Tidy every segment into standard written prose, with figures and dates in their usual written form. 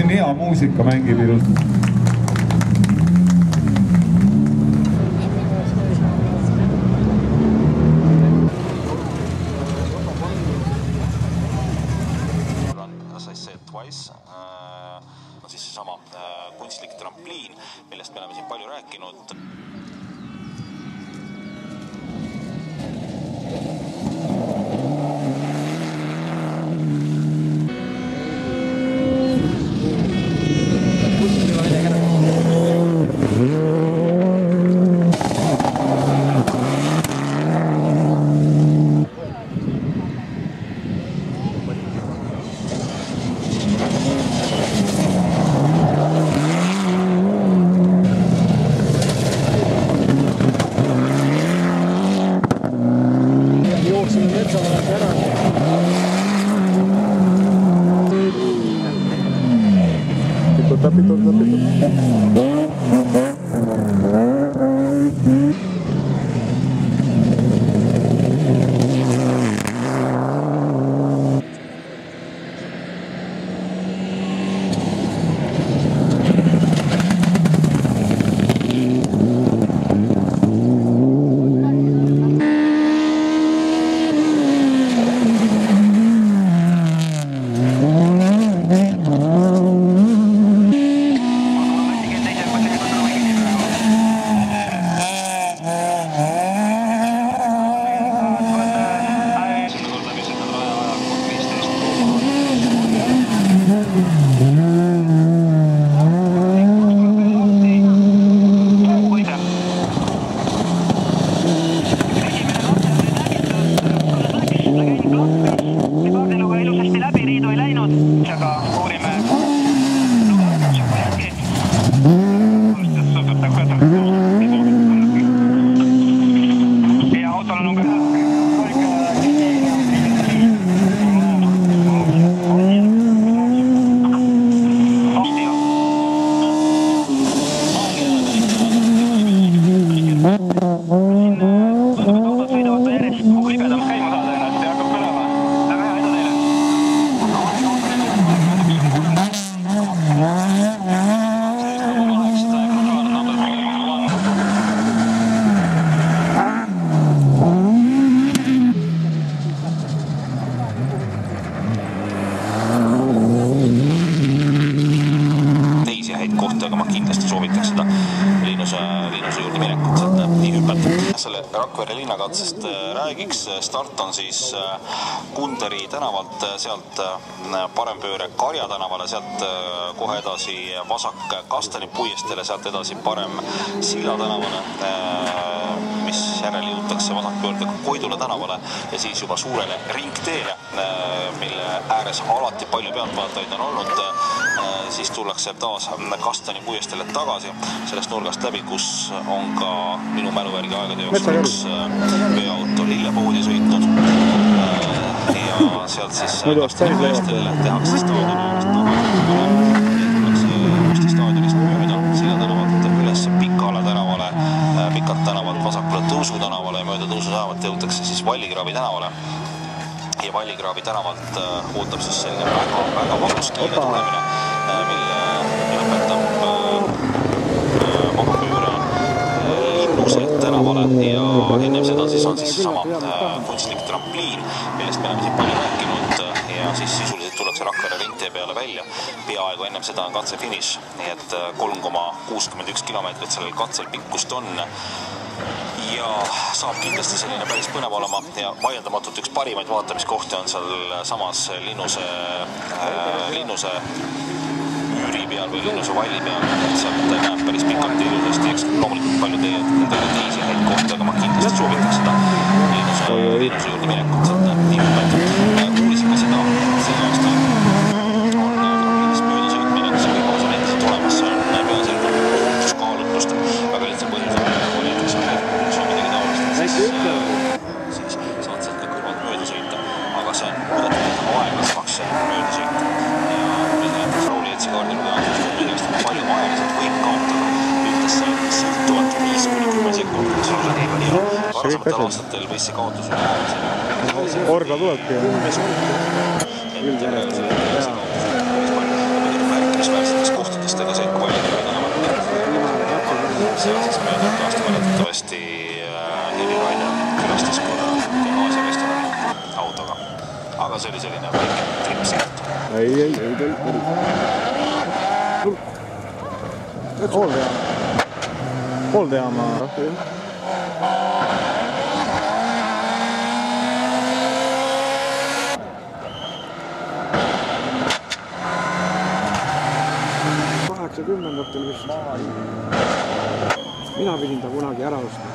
siin hea muusika mängib ilus. Siis seesama kunstlik trampliin, millest me oleme siin palju rääkinud. Rakvere linnakatsest räägiks. Start on siis Kunderi tänavalt, sealt parempööre Karja tänavale, sealt kohe edasi vasak Kastani puiesteele, sealt edasi parem Silla tänavale, mis järel jõutakse vasakpöördega Koidula tänavale ja siis juba suurele ringteele, mille ääres alati palju pealtvaatajaid on olnud. Siis tullakse taas Kastani puiesteele tagasi sellest nurgast läbi, kus on ka minu mäluvärgi aegade jooksul üks veoauto Lillepoodi sõitnud ja sealt siis Kastani puiesteele tehakse staadionist staadionist mööda Silla tänavalt üles Pikala tänavale, Pikalt tänavalt vasakule Tõusu tänavale ja mööda Tõusu tänavat jõutakse siis Vallikraavi tänavale ja Vallikraavi tänavalt ootab siis selline väga valus kiire tulemine, mille lõpetab vabapööre Linnuse tänavale ja ennem seda siis on siis sama kunstlik trampliin, millest me oleme siin palju rääkinud ja siis sisuliselt tullakse Rakvere ringtee peale välja. Peaaegu ennem seda on katsefiniš, nii et 3,61 kilomeetrit sellel katsel pikkust on ja saab kindlasti selline päris põnev olema ja vaieldamatult üks parimaid vaatamiskohti on seal samas Linnuse üüri peal või Linnuse valli peal, et sealt näeb päris pikalt ja ilusasti, eks loomulikult palju teisi häid kohti, aga ma kindlasti soovitaks seda Linnuse juurde minekut, sealt näeb nii hüpet. Kuulisin ka seda, selle aastal on trampliinist mööda sõitmine, see võimalus on endiselt olemas, see on peaasjalikult ohutuskaalutlust, väga lihtsa põhjusel oli näiteks midagi taolist, siis saad sealt ka kõrvalt mööda sõita, aga see on muudetavalt aeglasemaks mööda sõita ja näiteks Rauli Etsikaardi lugemisest on millest palju aeglaselt võib kaotada üldesse sõltuvalt 5-10 sekundit, see on väga hea. Varasematel aastatel võis see kaotus üle Orga tulebki. hiljuti Heli Raine külastas korra Aasia restorani autoga. Aga see oli selline väike trips kätte. Ei tuli. Hooldejaama. Kümnendatel vist. Mina pidin ta kunagi ära ostma.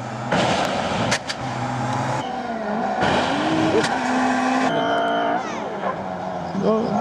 No